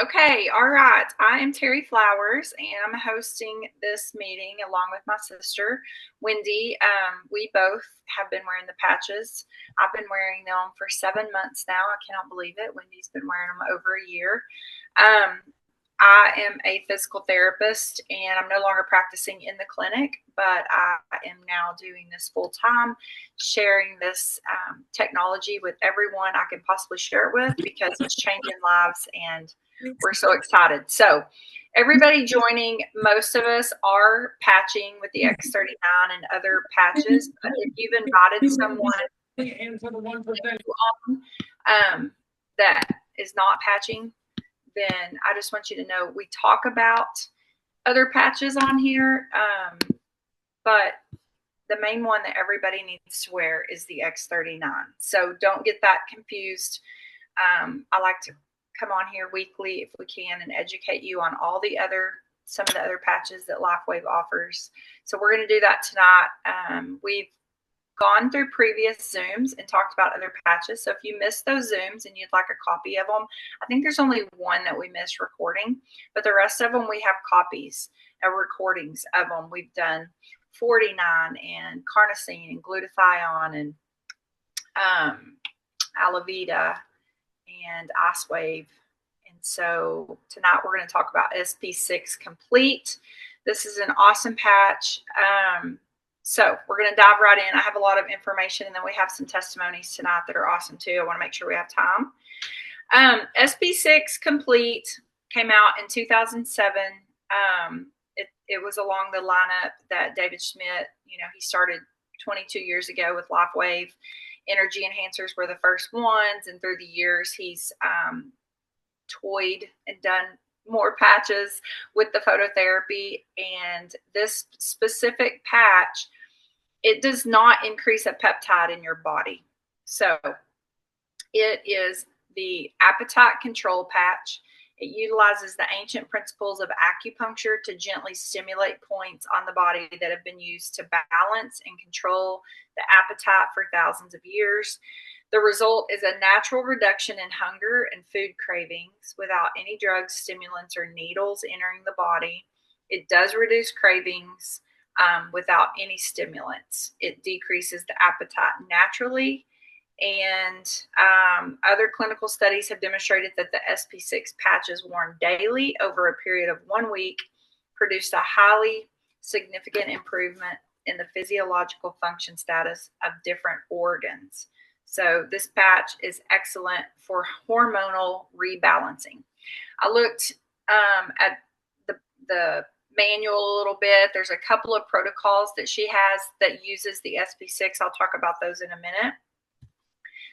Okay, all right. I am Terry Flowers, and I'm hosting this meeting along with my sister, Wendy. We both have been wearing the patches. I've been wearing them for 7 months now. I cannot believe it. Wendy's been wearing them over a year. Um, I am a physical therapist, and I'm no longer practicing in the clinic, but I am now doing this full time, sharing this technology with everyone I can possibly share it with because it's changing lives and we're so excited. So, everybody joining, most of us are patching with the X39 and other patches. But if you've invited someone that is not patching, then I just want you to know we talk about other patches on here, but the main one that everybody needs to wear is the X39. So don't get that confused. I like to come on here weekly if we can and educate you on some of the other patches that LifeWave offers. So we're going to do that tonight. We've gone through previous Zooms and talked about other patches. So if you missed those Zooms and you'd like a copy of them, I think there's only one that we missed recording, but the rest of them we have copies of recordings of them. We've done 49 and carnosine and glutathione and Alavita and Icewave. And so tonight we're going to talk about Sp6 Complete. This is an awesome patch. So we're going to dive right in. I have a lot of information, and then we have some testimonies tonight that are awesome too. I want to make sure we have time. Sp6 Complete came out in 2007. It was along the lineup that David Schmidt, he started 22 years ago with LifeWave. Energy enhancers were the first ones, and through the years he's toyed and done more patches with the phototherapy. And this specific patch, it does not increase a peptide in your body. So it is the appetite control patch. It utilizes the ancient principles of acupuncture to gently stimulate points on the body that have been used to balance and control the appetite for thousands of years. The result is a natural reduction in hunger and food cravings without any drugs, stimulants, or needles entering the body. It does reduce cravings without any stimulants. It decreases the appetite naturally. And other clinical studies have demonstrated that the Sp6 patches worn daily over a period of 1 week produced a highly significant improvement in the physiological function status of different organs. So this patch is excellent for hormonal rebalancing. I looked at the manual a little bit. There's a couple of protocols that she has that uses the Sp6. I'll talk about those in a minute.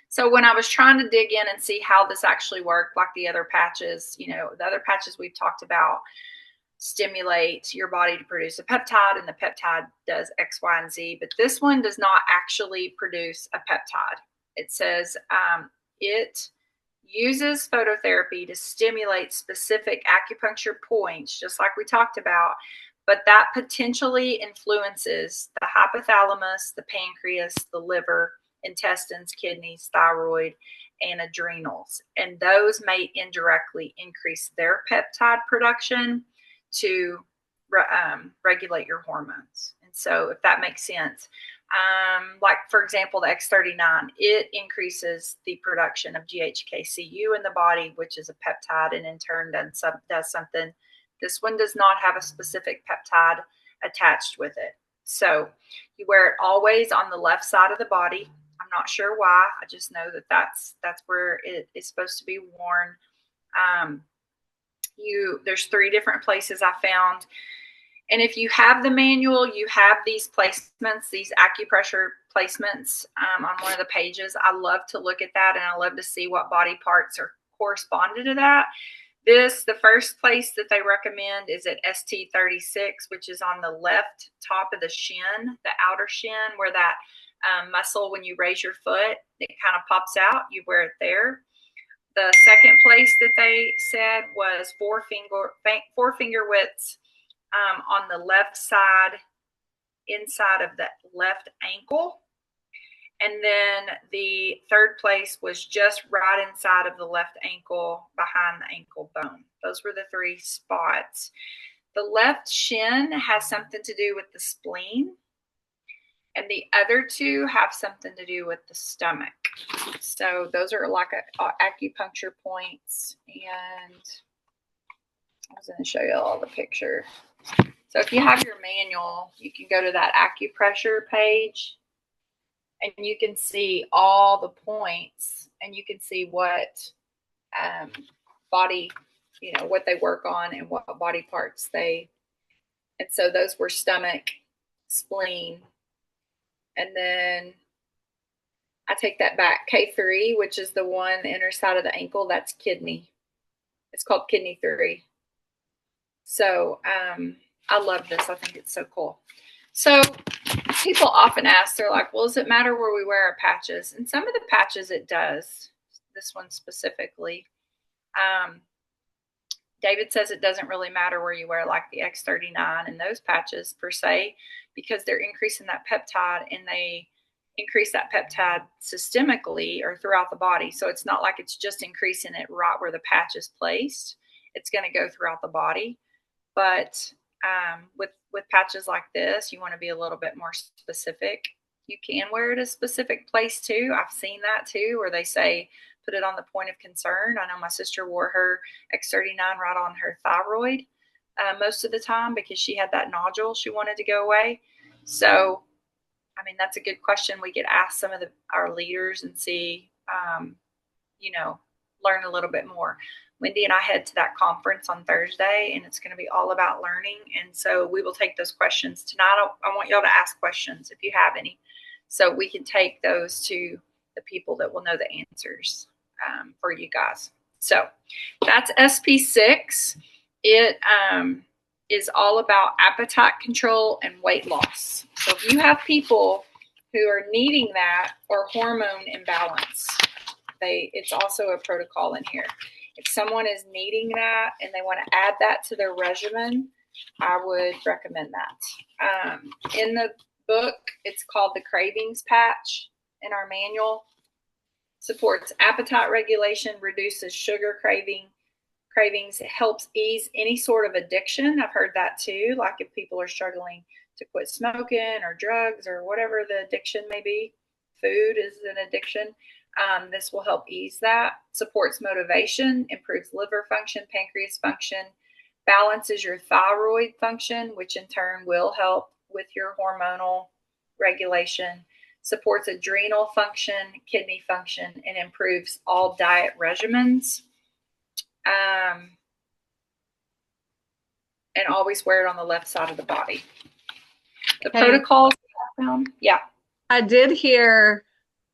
So when I was trying to dig in and see how this actually worked, like the other patches, the other patches we've talked about stimulate your body to produce a peptide, and the peptide does X, Y, and Z. But this one does not actually produce a peptide. It says it uses phototherapy to stimulate specific acupuncture points, just like we talked about, but that potentially influences the hypothalamus, the pancreas, the liver, intestines, kidneys, thyroid, and adrenals. And those may indirectly increase their peptide production to regulate your hormones. And so if that makes sense, like for example, the X39, it increases the production of GHKCU in the body, which is a peptide, and in turn does something. This one does not have a specific peptide attached with it. So you wear it always on the left side of the body. I'm not sure why. I just know that that's where it is supposed to be worn. There's 3 different places I found. And if you have the manual, you have these placements, these acupressure placements on one of the pages. I love to look at that, and I love to see what body parts are corresponded to that. The first place that they recommend is at ST36, which is on the left top of the shin, the outer shin, where that muscle, when you raise your foot, it kind of pops out. You wear it there. The second place that they said was four finger widths on the left side, inside of the left ankle. And then the third place was just right inside of the left ankle, behind the ankle bone. Those were the 3 spots. The left shin has something to do with the spleen, and the other 2 have something to do with the stomach. So those are like acupuncture points, and I was going to show you all the picture. So if you have your manual, you can go to that acupressure page, and you can see all the points, and you can see what body, what they work on and what body parts and so those were stomach, spleen, and then I take that back. K3, which is the one, the inner side of the ankle, that's kidney. It's called kidney 3. So I love this. I think it's so cool. So people often ask, they're like, well, does it matter where we wear our patches? And some of the patches it does. This one specifically. David says it doesn't really matter where you wear, like the X39 and those patches per se, because they're increasing that peptide, and they increase that peptide systemically or throughout the body. So it's not like it's just increasing it right where the patch is placed. It's going to go throughout the body. But with patches like this, you want to be a little bit more specific. You can wear it a specific place too. I've seen that too, where they say put it on the point of concern. I know my sister wore her X39 right on her thyroid most of the time because she had that nodule she wanted to go away. So, I mean, that's a good question. We could ask some of our leaders and see, learn a little bit more. Wendy and I head to that conference on Thursday, and it's going to be all about learning. And so we will take those questions tonight. I want y'all to ask questions if you have any, so we can take those to the people that will know the answers for you guys. So that's Sp6. It is all about appetite control and weight loss. So if you have people who are needing that or hormone imbalance, it's also a protocol in here. If someone is needing that and they want to add that to their regimen, I would recommend that. In the book, it's called the Cravings Patch in our manual. Supports appetite regulation, reduces sugar cravings. It helps ease any sort of addiction. I've heard that too, like if people are struggling to quit smoking or drugs or whatever the addiction may be. Food is an addiction. This will help ease that. Supports motivation, improves liver function, pancreas function, balances your thyroid function, which in turn will help with your hormonal regulation. Supports adrenal function, kidney function, and improves all diet regimens. And always wear it on the left side of the body. The protocols I found, yeah. I did hear,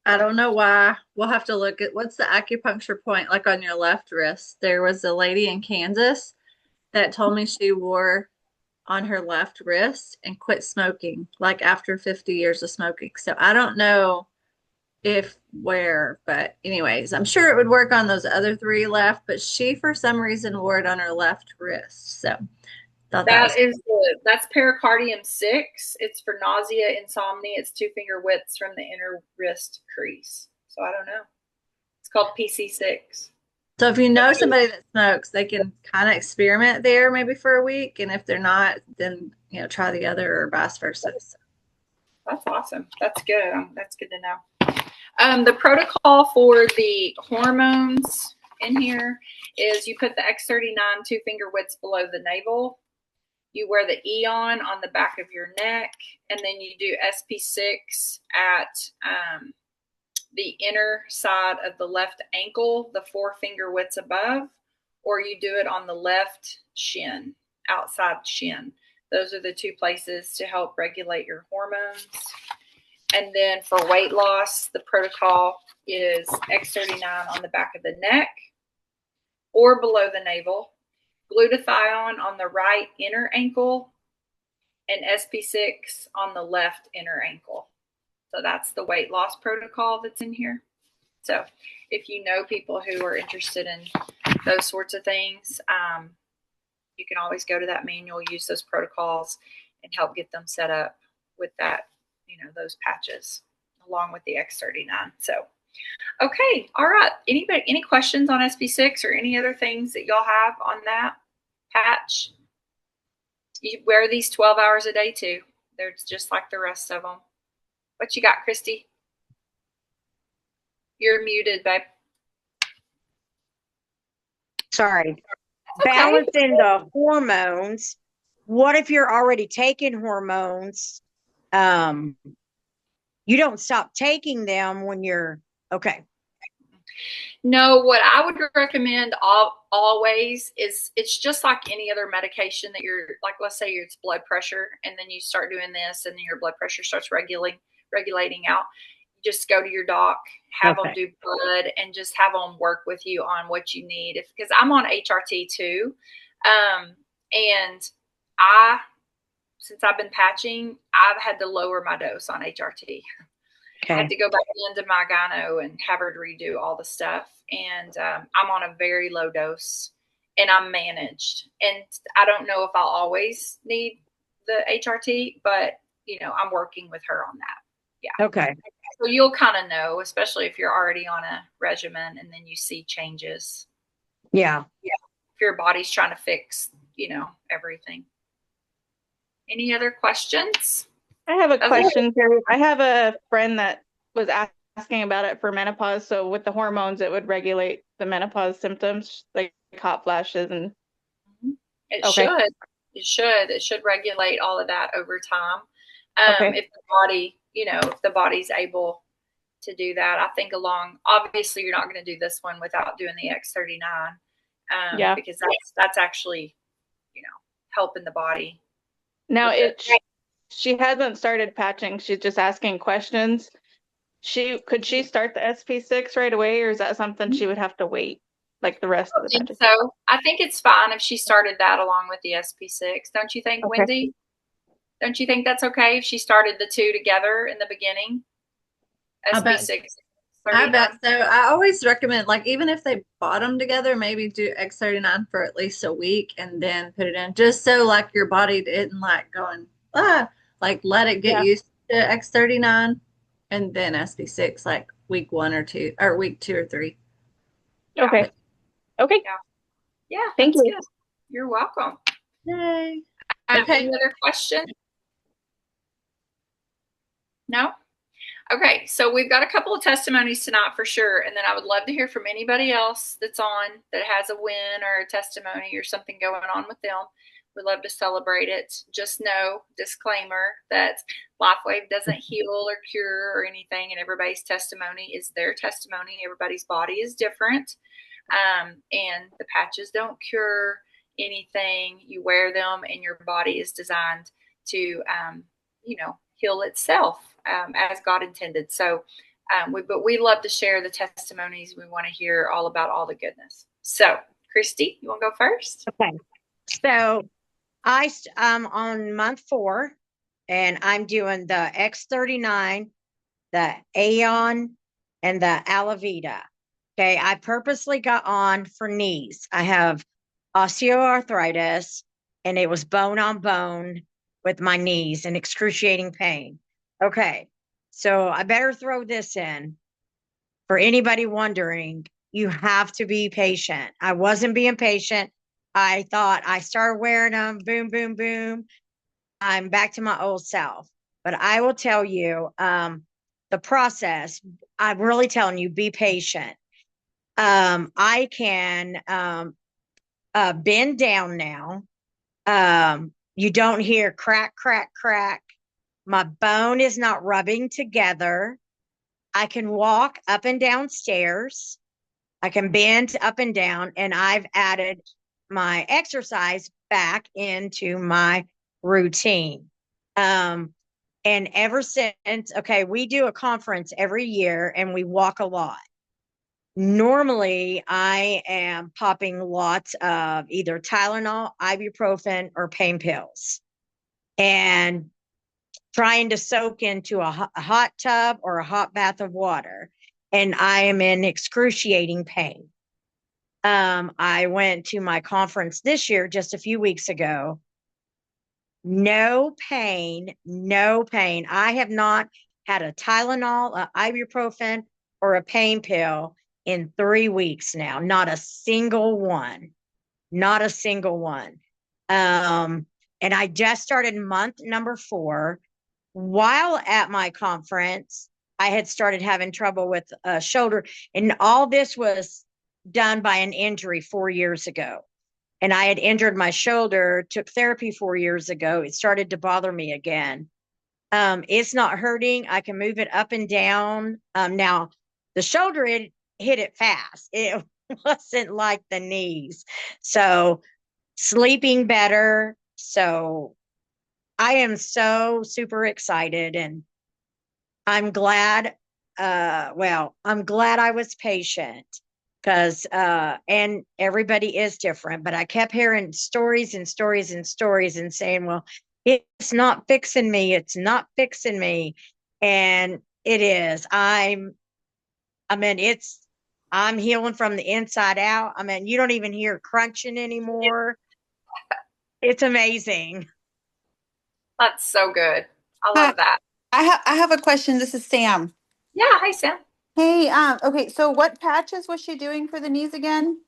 I don't know why, we'll have to look at what's the acupuncture point like on your left wrist. There was a lady in Kansas that told me she wore on her left wrist and quit smoking, like after 50 years of smoking. So I don't know but anyways, I'm sure it would work on those other 3 left, but she for some reason wore it on her left wrist. So that's pericardium 6. It's for nausea, insomnia. It's 2 finger widths from the inner wrist crease. So I don't know. It's called PC6. So if you know somebody that smokes, they can kind of experiment there maybe for a week, and if they're not, then try the other or vice versa. So. That's awesome. That's good. That's good to know. The protocol for the hormones in here is you put the X39 2 finger widths below the navel. You wear the Eon on the back of your neck, and then you do Sp6 at the inner side of the left ankle, the 4 finger widths above, or you do it on the left shin, outside shin. Those are the 2 places to help regulate your hormones. And then for weight loss, the protocol is X39 on the back of the neck or below the navel, glutathione on the right inner ankle, and Sp6 on the left inner ankle. So that's the weight loss protocol that's in here. So if you know people who are interested in those sorts of things, you can always go to that manual, use those protocols, and help get them set up with that, those patches. I along with the X39. So, okay, all right. Anybody, any questions on Sp6 or any other things that y'all have on that patch? You wear these 12 hours a day too. They're just like the rest of them. What you got, Christy? You're muted, babe. Sorry. Okay. Balancing the hormones. What if you're already taking hormones? You don't stop taking them when you're okay. No, what I would recommend always is it's just like any other medication that you're like, let's say it's blood pressure, and then you start doing this, and then your blood pressure starts regulating out. Just go to your doc, have them do blood, and just have them work with you on what you need. Because I'm on HRT too, and since I've been patching, I've had to lower my dose on HRT. Okay. I had to go back into my gyno and have her redo all the stuff. And I'm on a very low dose, and I'm managed. And I don't know if I'll always need the HRT, but, you know, I'm working with her on that. Yeah. Okay. So you'll kind of know, especially if you're already on a regimen and then you see changes. Yeah. Yeah. If your body's trying to fix, you know, everything. Any other questions? I have a question, Terry. I have a friend that was asking about it for menopause. So with the hormones, it would regulate the menopause symptoms, like hot flashes and. It should. It should regulate all of that over time. If the body, you know, if the body's able to do that, I think obviously you're not going to do this one without doing the X39. Because that's actually, you know, helping the body. Now she hasn't started patching. She's just asking questions. Could she start the Sp6 right away, or is that something she would have to wait like the rest of the patches? So I think it's fine if she started that along with the Sp6. Don't you think, Wendy? Don't you think that's okay if she started the two together in the beginning? Sp6. I bet so. I always recommend, like, even if they bought them together, maybe do X39 for at least a week and then put it in, just so like your body didn't like going, like let it get used to X39 and then Sp6 like week 1 or 2 or week 2 or 3. Okay. Yeah. Thank you. Good. You're welcome. Yay. Any other question? No? Okay, so we've got a couple of testimonies tonight for sure, and then I would love to hear from anybody else that's on that has a win or a testimony or something going on with them. We'd love to celebrate it. Just know, disclaimer, that LifeWave doesn't heal or cure or anything, and everybody's testimony is their testimony. Everybody's body is different, and the patches don't cure anything. You wear them, and your body is designed to, you know, heal itself. As God intended. So, but we love to share the testimonies. We want to hear all about all the goodness. So, Christy, you want to go first? Okay. So, I'm on month 4, and I'm doing the X39, the Aeon, and the Alavita. Okay. I purposely got on for knees. I have osteoarthritis, and it was bone on bone with my knees and excruciating pain. Okay, so I better throw this in. For anybody wondering, you have to be patient. I wasn't being patient. I thought I started wearing them, boom, boom, boom. I'm back to my old self. But I will tell you, the process, I'm really telling you, be patient. I can bend down now. You don't hear crack, crack, crack. My bone is not rubbing together. I can walk up and down stairs. I can bend up and down, and I've added my exercise back into my routine. And ever since, okay, we do a conference every year and we walk a lot. Normally, I am popping lots of either Tylenol, ibuprofen, or pain pills. And trying to soak into a hot tub or a hot bath of water, and I am in excruciating pain. I went to my conference this year just a few weeks ago. No pain, no pain. I have not had a Tylenol, a ibuprofen, or a pain pill in 3 weeks now. Not a single one. Not a single one. And I just started month number 4. While at my conference, I had started having trouble with a shoulder, and all this was done by an injury 4 years ago. And I had injured my shoulder, took therapy 4 years ago. It started to bother me again. It's not hurting. I can move it up and down. Now the shoulder, it hit it fast. It wasn't like the knees. So sleeping better. So I am so super excited, and I'm glad. I'm glad I was patient, because and everybody is different, but I kept hearing stories and stories and stories and saying, well, it's not fixing me. It's not fixing me. And it is. I mean, I'm healing from the inside out. I mean, you don't even hear crunching anymore. It's amazing. That's so good. I Hi, love that. I have a question. This is Sam. Yeah. Hi, Sam. Hey, okay, so what patches was she doing for the knees again?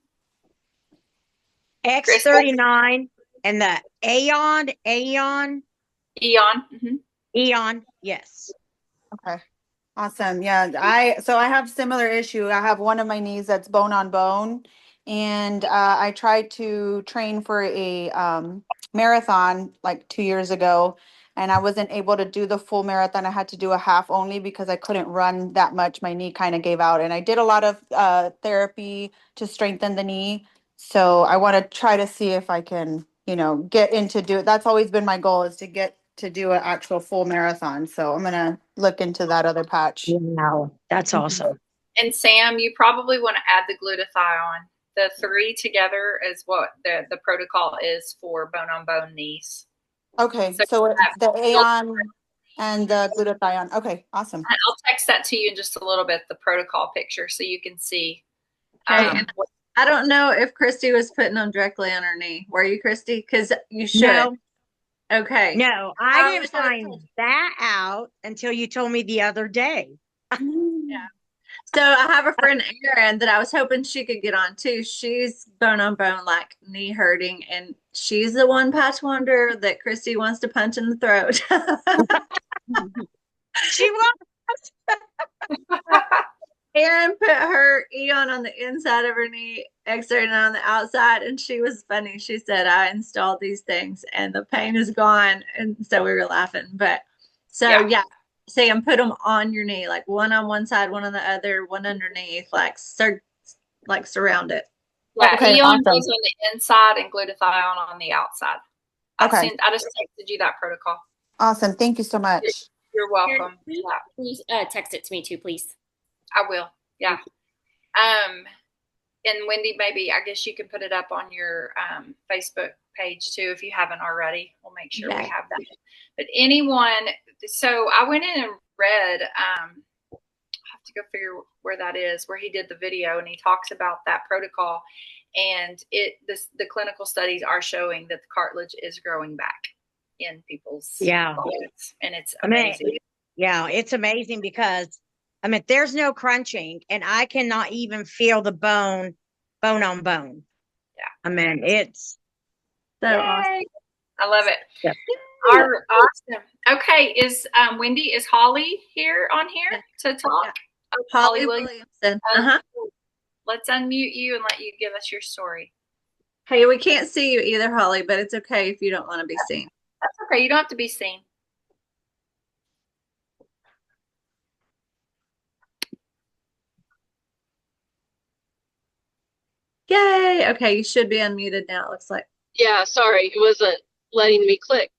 X39 and the Aeon, Eon. Eon. Yes. Okay. Awesome. Yeah, I have similar issue. I have one of my knees that's bone on bone, and I tried to train for a marathon like 2 years ago, and I wasn't able to do the full marathon. I had to do a half only because I couldn't run that much. My knee kind of gave out, and I did a lot of therapy to strengthen the knee. So I want to try to see if I can, get into do it. That's always been my goal, is to get to do an actual full marathon. So I'm gonna look into that other patch. Wow. That's Mhm. awesome. And Sam, you probably want to add the glutathione. The 3 together is what the protocol is for bone on bone knees. Okay, So so it's the Aeon and the glutathione. Okay, awesome. I'll text that to you in just a little bit, the protocol picture, so you can see. Okay, and I don't know if Christy was putting them directly on her knee. Were you, Christy? Because you should. No, Okay. no, I I didn't wish I would've find told you. that out until you told me the other day. Yeah. So I have a friend, Erin, that I was hoping she could get on too. She's bone on bone, like knee hurting, and she's the one patch wonder that Christy wants to punch in the throat. She was. Erin put her Eon on the inside of her knee, X-ray on the outside, and she was funny. She said, I installed these things and the pain is gone. And so we were laughing. But so yeah, Sam, put them on your knee, like one on one side, one on the other, one underneath, like surround it. Yeah, Okay, Eon awesome. goes on the inside and glutathione on the outside. Okay. I just texted you that protocol. Awesome. Thank you so much. You're welcome. Please, please text it to me too, please. I will. Yeah. And Wendy, maybe I guess you can put it up on your Facebook page too if you haven't already. We'll make sure we have that. But anyone, so I went in and read. I have to go figure where that is, where he did the video, and he talks about that protocol. And the clinical studies are showing that the cartilage is growing back in people's bodies, and it's amazing. It's amazing because there's no crunching, and I cannot even feel the bone on bone. Yeah. It's so awesome. I love it. Yeah. Awesome. Okay. Is Holly on here to talk? Yeah. Oh, Holly Williamson. Let's unmute you and let you give us your story. Hey, we can't see you either, Holly, but it's okay if you don't want to be seen. That's okay. You don't have to be seen. Yay. Okay, you should be unmuted now, it looks like. Yeah, sorry, it wasn't letting me click.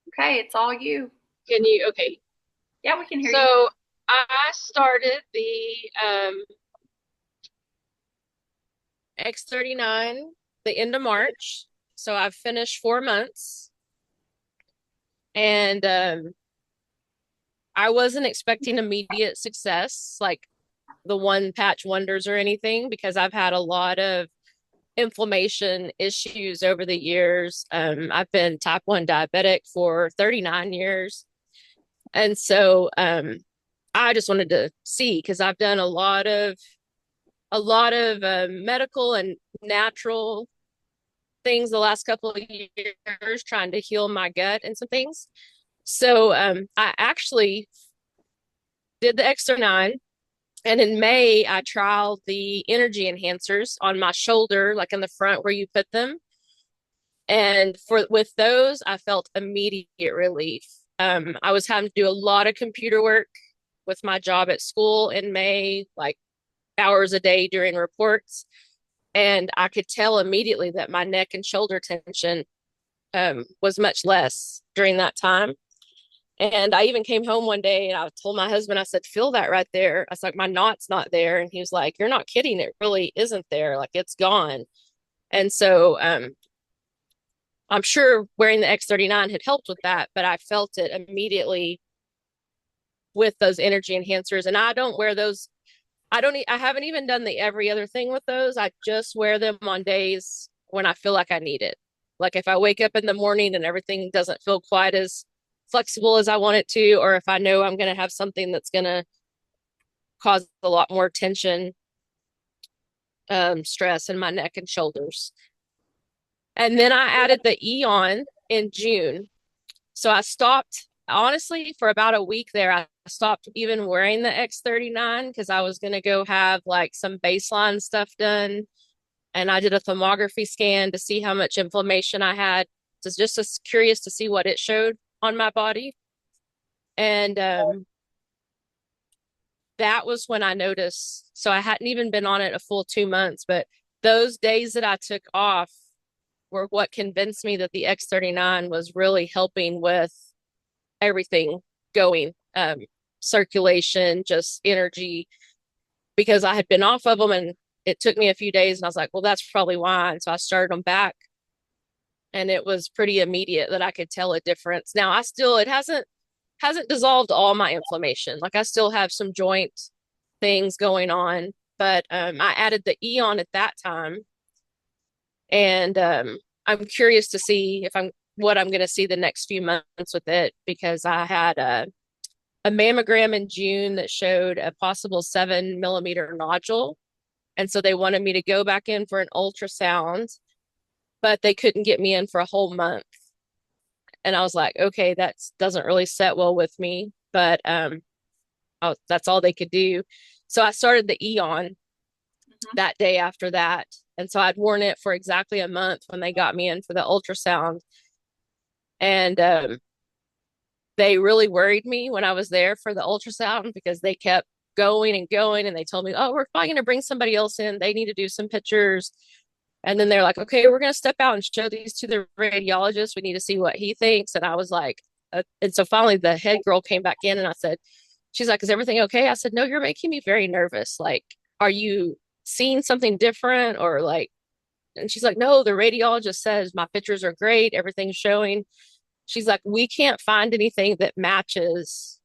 Okay, it's all you. Can you? Okay. Yeah, we can hear you. So I started the X39 the end of March. So I've finished 4 months. And I wasn't expecting immediate success, like the one patch wonders or anything, because I've had a lot of inflammation issues over the years. I've been type 1 diabetic for 39 years. And so I just wanted to see, because I've done a lot of medical and natural things the last couple of years trying to heal my gut and some things. So I actually did the X39, and in May I trialed the energy enhancers on my shoulder, like in the front where you put them. And with those, I felt immediate relief. I was having to do a lot of computer work with my job at school in May, like hours a day during reports. And I could tell immediately that my neck and shoulder tension was much less during that time. And I even came home one day and I told my husband, I said, feel that right there. I was like, my knot's not there. And he was like, you're not kidding. It really isn't there. Like, it's gone. And so I'm sure wearing the X39 had helped with that, but I felt it immediately with those energy enhancers. And I don't wear those. I haven't even done the every other thing with those. I just wear them on days when I feel like I need it. Like if I wake up in the morning and everything doesn't feel quite as flexible as I want it to, or if I know I'm going to have something that's going to cause a lot more tension, stress in my neck and shoulders. And then I added the Eon in June. So I stopped, honestly, for about a week there. I stopped even wearing the X39 because I was going to go have like some baseline stuff done. And I did a thermography scan to see how much inflammation I had. Just curious to see what it showed on my body. And that was when I noticed. So I hadn't even been on it a full 2 months, but those days that I took off were what convinced me that the X39 was really helping with everything going, circulation, just energy, because I had been off of them and it took me a few days and I was like, well, that's probably why. And so I started them back and it was pretty immediate that I could tell a difference. Now it hasn't dissolved all my inflammation. Like I still have some joint things going on, but I added the Eon at that time. And I'm curious to see what I'm going to see the next few months with it, because I had a mammogram in June that showed a possible 7 millimeter nodule. And so they wanted me to go back in for an ultrasound, but they couldn't get me in for a whole month. And I was like, okay, that doesn't really set well with me, but that's all they could do. So I started the Eon that day after that. And so I'd worn it for exactly a month when they got me in for the ultrasound. And they really worried me when I was there for the ultrasound because they kept going and going. And they told me, oh, we're probably going to bring somebody else in. They need to do some pictures. And then they're like, okay, we're going to step out and show these to the radiologist. We need to see what he thinks. And I was like, and so finally the head girl came back in and I said, she's like, is everything okay? I said, no, you're making me very nervous. Like, are you seeing something different or like, and she's like, no, the radiologist says my pictures are great. Everything's showing. She's like, we can't find anything that matches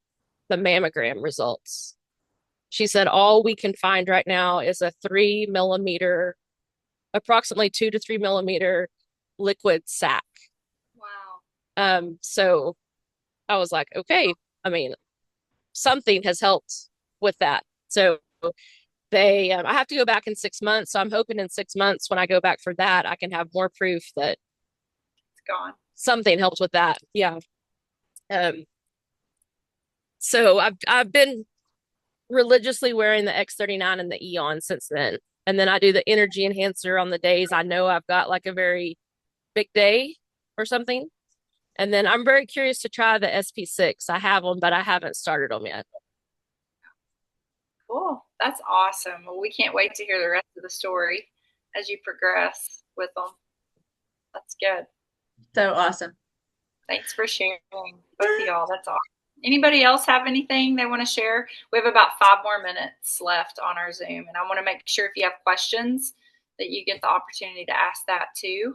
the mammogram results. She said, all we can find right now is a 3 millimeter, approximately 2 to 3 millimeter liquid sac. Wow. So I was like, okay, I mean, something has helped with that. So I have to go back in 6 months. So I'm hoping in 6 months when I go back for that, I can have more proof that It's gone. Something helped with that. Yeah. So I've been religiously wearing the X39 and the Eon since then. And then I do the energy enhancer on the days I know I've got like a very big day or something. And then I'm very curious to try the Sp6. I have them, but I haven't started them yet. Cool. That's awesome. Well, we can't wait to hear the rest of the story as you progress with them. That's good. So awesome. Thanks for sharing, both of y'all. That's awesome. Anybody else have anything they want to share? We have about 5 more minutes left on our Zoom, and I want to make sure if you have questions that you get the opportunity to ask that too.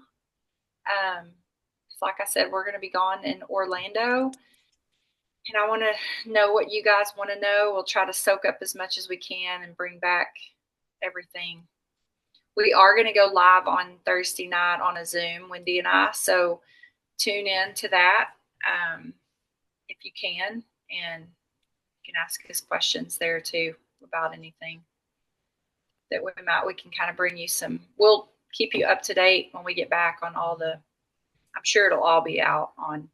Like I said, we're going to be gone in Orlando, and I want to know what you guys want to know. We'll try to soak up as much as we can and bring back everything. We are going to go live on Thursday night on a Zoom, Wendy and I. So tune in to that if you can, and you can ask us questions there too about anything that we can kind of bring you some. We'll keep you up to date when we get back on all the. I'm sure it'll all be out on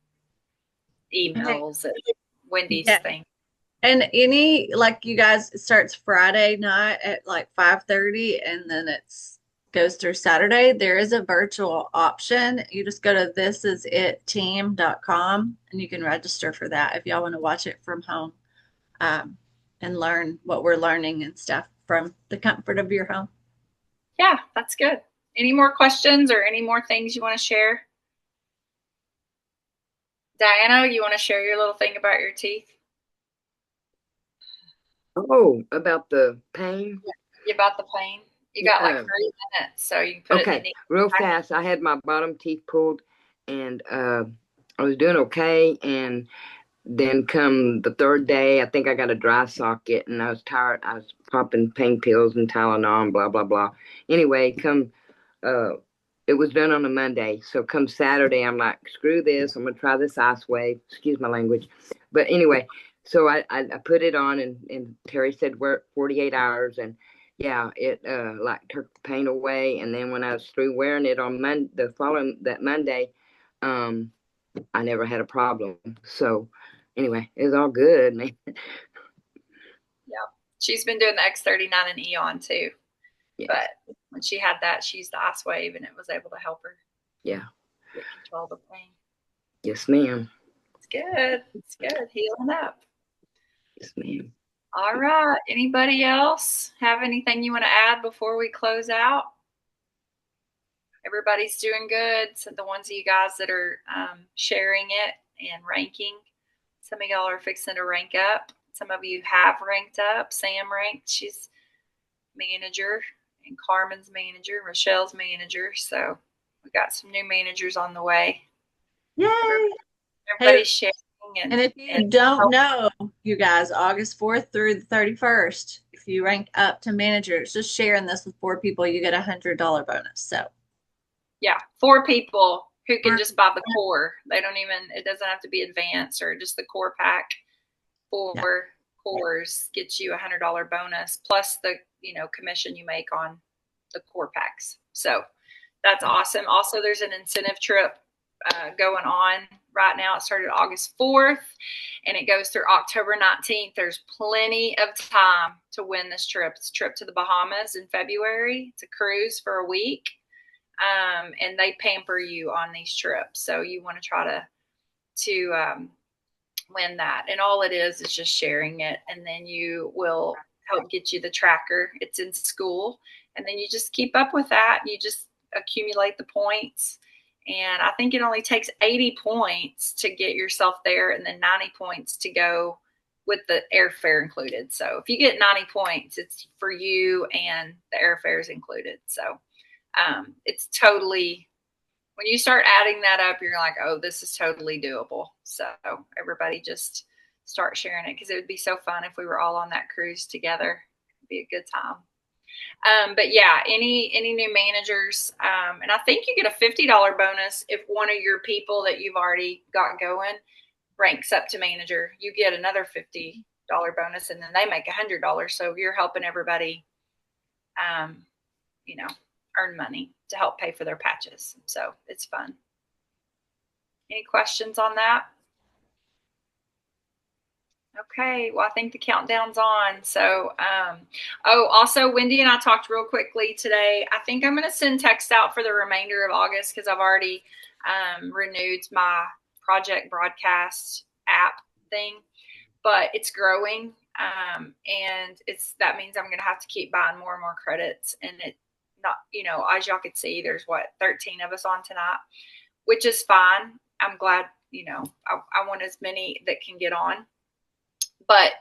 emails and Wendy's thing. And like you guys, it starts Friday night at like 5:30 and then goes through Saturday. There is a virtual option. You just go to thisisitteam.com and you can register for that if y'all want to watch it from home and learn what we're learning and stuff from the comfort of your home. Yeah, that's good. Any more questions or any more things you want to share? Diana, you want to share your little thing about your teeth? Oh, about the pain? Yeah, about the pain? You got like 3 minutes, so you can put it in the real fast. I had my bottom teeth pulled, and I was doing okay. And then come the third day, I think I got a dry socket, and I was tired. I was popping pain pills and Tylenol and blah, blah, blah. Anyway, it was done on a Monday. So come Saturday, I'm like, screw this. I'm going to try this ice wave. Excuse my language. But anyway, so I put it on, and Terry said, wear 48 hours. And yeah, it like took the pain away. And then when I was through wearing it on the following that Monday, I never had a problem. So anyway, it's all good, man. Yeah, she's been doing the X39 and Eon too. Yeah. But when she had that, she used the ice wave, and it was able to help her. Yeah. Control the pain. Yes, ma'am. It's good. It's good. Healing up. Yes, ma'am. All right. Anybody else have anything you want to add before we close out? Everybody's doing good. So the ones of you guys that are sharing it and ranking, some of y'all are fixing to rank up. Some of you have ranked up. Sam ranked. She's manager, and Carmen's manager, Rochelle's manager. So we got some new managers on the way. Yay! Everybody's sharing. And if you don't know, you guys, August 4th through the 31st, if you rank up to managers, just sharing this with 4 people, you get $100 bonus. So yeah, 4 people who can just buy the core. They don't even, it doesn't have to be advanced or just the core pack. 4 cores gets you $100 bonus plus the, commission you make on the core packs. So that's awesome. Also, there's an incentive trip going on right now. It started August 4th and it goes through October 19th. There's plenty of time to win this trip. It's a trip to the Bahamas in February. It's a cruise for a week. And they pamper you on these trips. So you want to try to win that. And all it is just sharing it. And then you will help get you the tracker. It's in school. And then you just keep up with that. You just accumulate the points. And I think it only takes 80 points to get yourself there and then 90 points to go with the airfare included. So if you get 90 points, it's for you and the airfare is included. So it's totally, when you start adding that up, you're like, oh, this is totally doable. So everybody just start sharing it because it would be so fun if we were all on that cruise together. It'd be a good time. But yeah, any new managers, and I think you get a $50 bonus if one of your people that you've already got going ranks up to manager. You get another $50 bonus, and then they make $100. So you're helping everybody, earn money to help pay for their patches. So it's fun. Any questions on that? Okay, well, I think the countdown's on. So, also, Wendy and I talked real quickly today. I think I'm going to send text out for the remainder of August because I've already renewed my project broadcast app thing, but it's growing. And that means I'm going to have to keep buying more and more credits. And it not, as y'all could see, there's 13 of us on tonight, which is fine. I'm glad, I want as many that can get on. But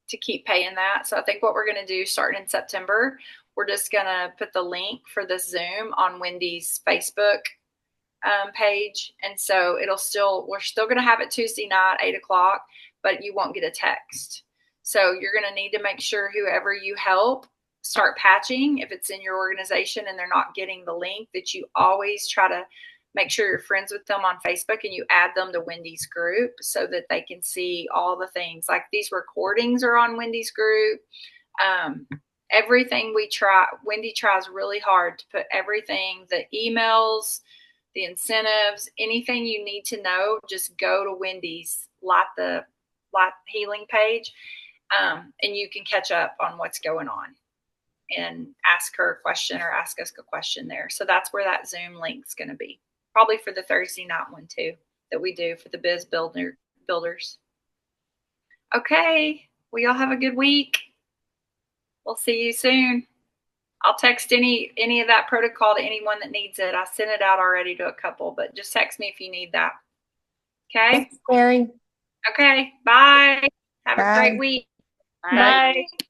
to keep paying that. So I think what we're going to do starting in September, we're just going to put the link for this Zoom on Wendy's Facebook page. And so we're still going to have it Tuesday night, 8:00, but you won't get a text. So you're going to need to make sure whoever you help start patching, if it's in your organization and they're not getting the link, that you always try to make sure you're friends with them on Facebook and you add them to Wendy's group so that they can see all the things. Like these recordings are on Wendy's group. Everything we try, Wendy tries really hard to put everything, the emails, the incentives, anything you need to know, just go to Wendy's, like the healing page, and you can catch up on what's going on and ask her a question or ask us a question there. So that's where that Zoom link's going to be. Probably for the Thursday night one too, that we do for the biz builders. Okay. Well, y'all have a good week. We'll see you soon. I'll text any of that protocol to anyone that needs it. I sent it out already to a couple, but just text me if you need that. Okay. Thanks, Mary. Okay. Bye. Have Bye. a great week. Bye. Bye.